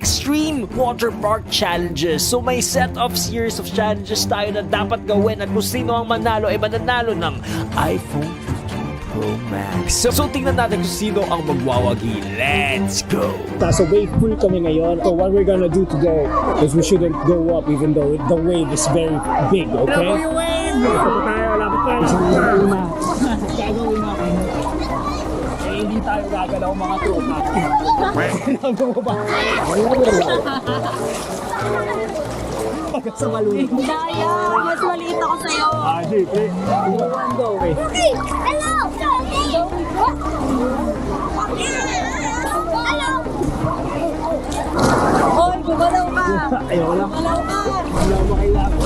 Extreme Water Park Challenges. So may set of series of challenges tayo na dapat gawin at kung sino ang manalo ay mananalo ng iPhone 15 Pro Max. So tingnan natin kung sino ang magwawagi. Let's go! So wave pool kami ngayon. So what we're gonna do today is we shouldn't go up even though the wave is very big, okay? Wala po yung wave! Wala po tayo. Gagawin natin. Eh, hindi tayo gagalaw mga tropa. Alam mo ba? Sa malulog. Daya, mas maliit ako sa'yo. Sige. Go, wait. Hey, hello! Hello! Hoy, gumalaw ka! Ayaw lang. Gumalaw ka! Ayaw mo kailangan.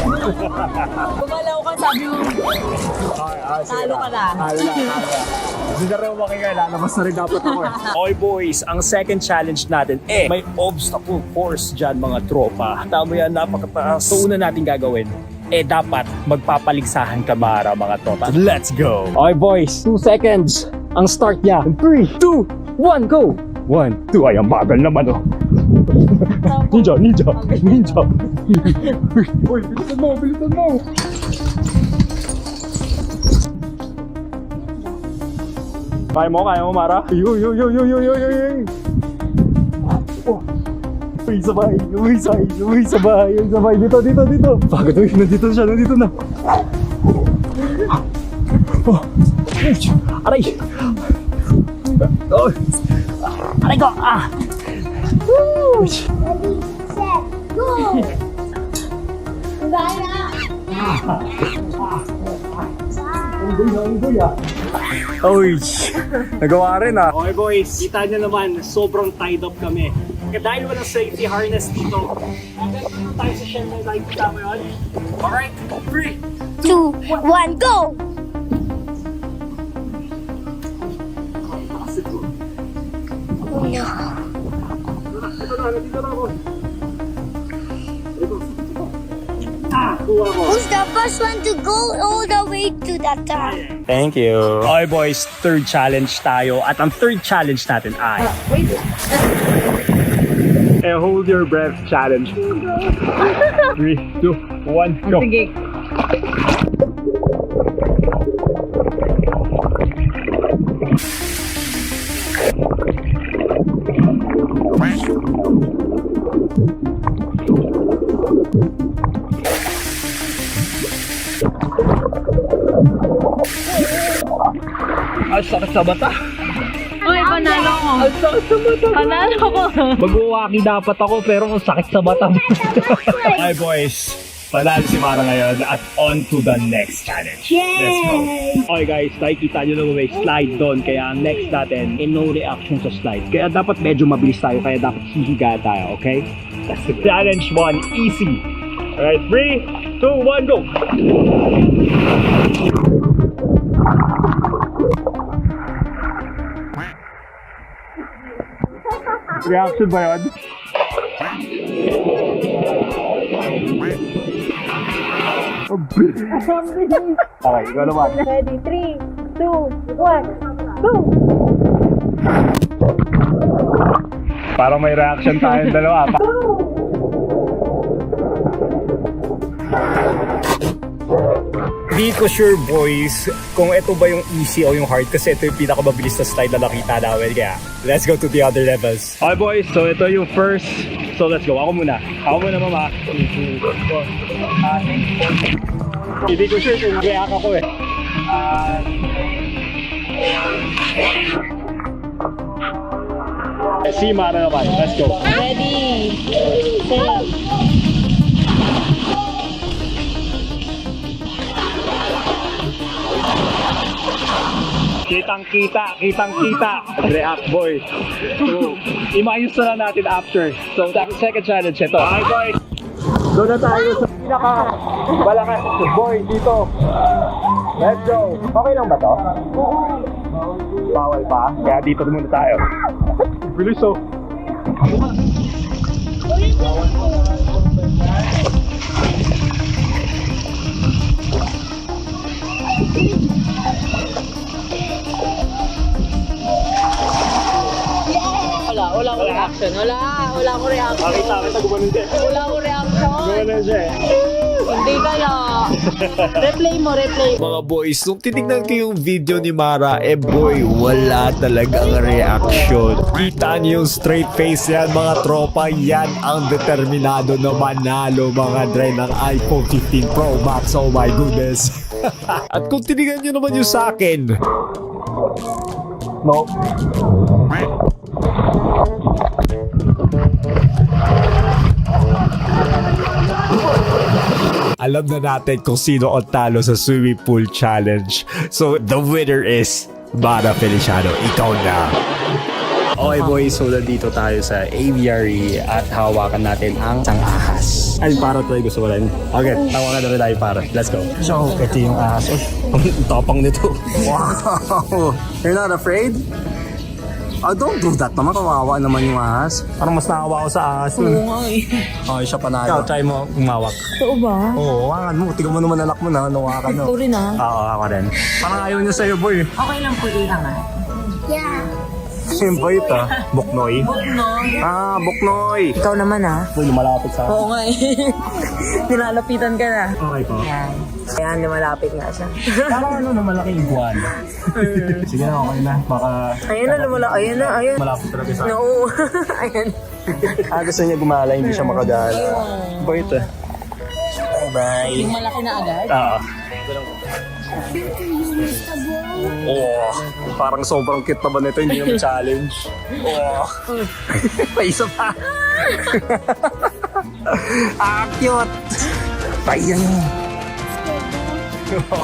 Gumalaw ka, sabi mo. Talo ka na. Talo na. Kasi na rin makikaya, lalabas na rin dapat ako eh. Okay boys, ang second challenge natin may obstacle course dyan mga tropa. Tama yan, napakataas. So una natin gagawin, dapat magpapaligsahan ka mga tropa. Let's go! Okay boys, 2 seconds. Ang start niya. 3, 2, 1, go! 1, 2, ay ang bagal naman oh. Ninja. Uy, bilisan mo. Kaya mo, Mara? Yo. Uy, sabay. Dito. Pagod, nandito na. Oh. Aray! Oh. Aray ko! Woo! Go! Daya! Uy! Nagawa rin ah. Okay boys, kita nyo naman, sobrang tied up kami. Dahil walang safety harness dito. Agad na tayo sa shell na nakikita mo yun. Alright, 3, 2, 1, go! Dito na ako. Who's the first one to go all the way to that top? Thank you. Okay boys, third challenge tayo. At ang third challenge natin ay Hold your breath challenge. 3, 2, 1, go. Sige. Ang sakit sa mata. Uy, panalo ko. Ang sakit sa mata. Panalo ko. Mag-uwaki dapat ako pero ang sakit sa mata. Hi boys, panalo si Mara ngayon at on to the next challenge. Let's go. Okay guys, nakikita nyo naman may slide doon. Kaya ang next natin, no reaction sa slide. Kaya dapat medyo mabilis tayo. Kaya dapat hihiga tayo, okay? That's it. Challenge 1, easy. Alright, 3, 2, 1, go! Reaction ba yun? Okay, ikaw naman. Ready, 3, 2, 1, go! Parang may reaction tayong dalawa. Hindi ko sure boys kung ito ba yung easy o yung hard kasi ito yung pinakamabilis na slide na nakita namin. Kaya let's go to the other levels. Okay boys, so ito yung first. So let's go. Ako muna mama. Hindi ko sure kung react ako eh. Si Mara naman. Let's go. Ready, set. Kitang-kita. React, boy. So, imayos na lang natin after. So, second challenge ito. Okay, boys. Doon na tayo sa pinaka-balakas. Boy, dito. Let's go. Okay lang ba to? Bawal pa? Kaya dito muna tayo. Bilis, oh. Wala akong reaction. Wala akong reaction. Kita, gumanon siya. Wala ko reaction. Gumanon siya eh. Hindi kaya. Replay mo, replay. Mga boys, nung tinignan ko yung video ni Mara, boy, wala talagang reaction. Kita niyo yung straight face yan, mga tropa. Yan ang determinado na manalo, mga dre, ng iPhone 15 Pro Max. Oh my goodness. At kung tinignan niyo naman yung sa akin, No. alam na natin kung sino ang talo sa swimming pool challenge. So, the winner is Mara Feliciano. Ikaw na. Okay boys, so dito tayo sa aviary at hawakan natin ang isang ahas. Ay, para tayo gusto mo rin. Okay, tawagan na rin tayo para. Let's go. So, ito yung ahas. Oh, ang tapang nito. Wow! You're not afraid? Oh, don't do that naman. Kawawa naman yung ahas. Parang mas nakawa ko sa ahas. Oo nga eh. Okay, siya panalo. Ikaw, try mo umawak. Totoo ba? Oo, hawakan mo. Tingnan mo naman anak mo na. Nawakan mo. Ito rin ah. Oo, ako rin. Parang ayaw niya sa'yo, boy. Okay lang po iangat. Sino ba ito? Buknoy? No. Ah, Buknoy. Ikaw naman ah. Boy, lumalapit sa akin. Oo nga eh. Nilalapitan ka na. Okay po. Yan. Ayan, lumalapit nga siya. Parang ano na malaking iguana. Sige na, okay na. Baka Ayun na, ayun na, ayun. malapit talaga sa akin. No. Ayun. Gusto niya gumala, hindi siya makagala. Bait eh. Bye. Yung malaki na agad. Oo. Oh, parang sobrang cute naman ito, hindi naman challenge. Oh. May isa pa. Cute. Ayan.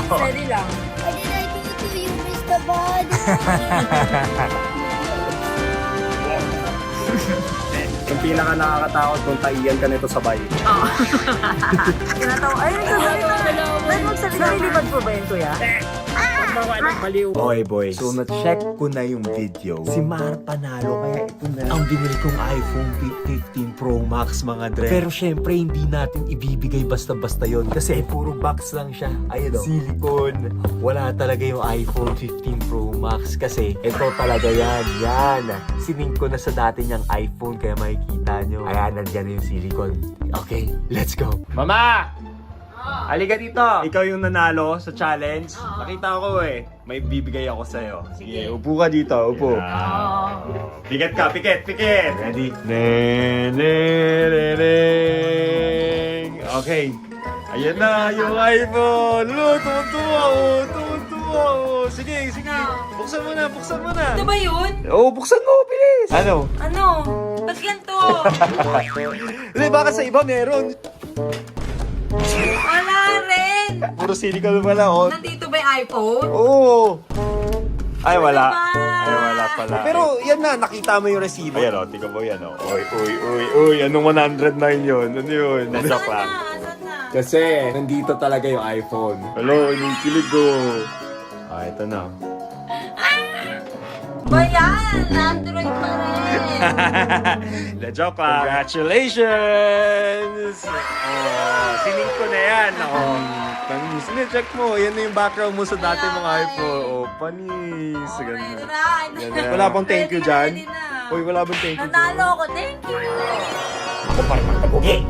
Ready lang. What did I do to you, Mr. Bud? Yung pinaka nakakatakot kung taiyan ka nito sabay. Tinatawa. Ayun, Dahil magsalita, nilipad po ba yun, kuya? Okay boys, so na-check ko na yung video. Si Mara panalo, kaya ito na ang binili kong iPhone 15 Pro Max, mga dre. Pero syempre hindi natin ibibigay basta-basta yon kasi puro box lang siya. Ayun o, silicone. Wala talaga yung iPhone 15 Pro Max kasi ito talaga yan. Yan. Sining ko na sa dati niyang iPhone kaya makikita nyo. Ayan, nandyan na yung silicone. Okay, let's go. Mama! Halika dito. Ikaw yung nanalo sa challenge. Nakita ko eh. May bibigay ako sa'yo. Sige, upo ka dito. Upo. Pikit ka, pikit, pikit. Ready? Okay. Ayan na yung iPhone. Look, tumutuwa oh. Tumutuwa oh. Sige, sige. Buksan mo na, buksan mo na. Ito ba yun? Oo, buksan mo. Bilis. Ano? Ano? Ba't ganito? Hindi, baka sa iba meron. Wala rin! Puro silicone pala oh. Nandito ba yung iPhone? Oo. Ay, wala. Diba? Ay, wala pala. Pero yan na, nakita mo yung resibo. Ayan o, tingnan mo yan o. Uy, uy, uy, uy. Anong 109 yun? Ano yun? Joke lang. Asan na? Kasi nandito talaga yung iPhone. Hello, inikilig ko. Ah, ito na. Ba yan? Android pa rin. The joke lang. Congratulations! Oh, sining ko na yan. Oh, panis. Check mo. Yan na yung background mo sa dati mong iPhone. Oh, panis. Ganun. Yan. Wala pang thank you dyan? Uy, wala bang thank you dyan? Nanalo ako, thank you. Ako pa rin magtagugi.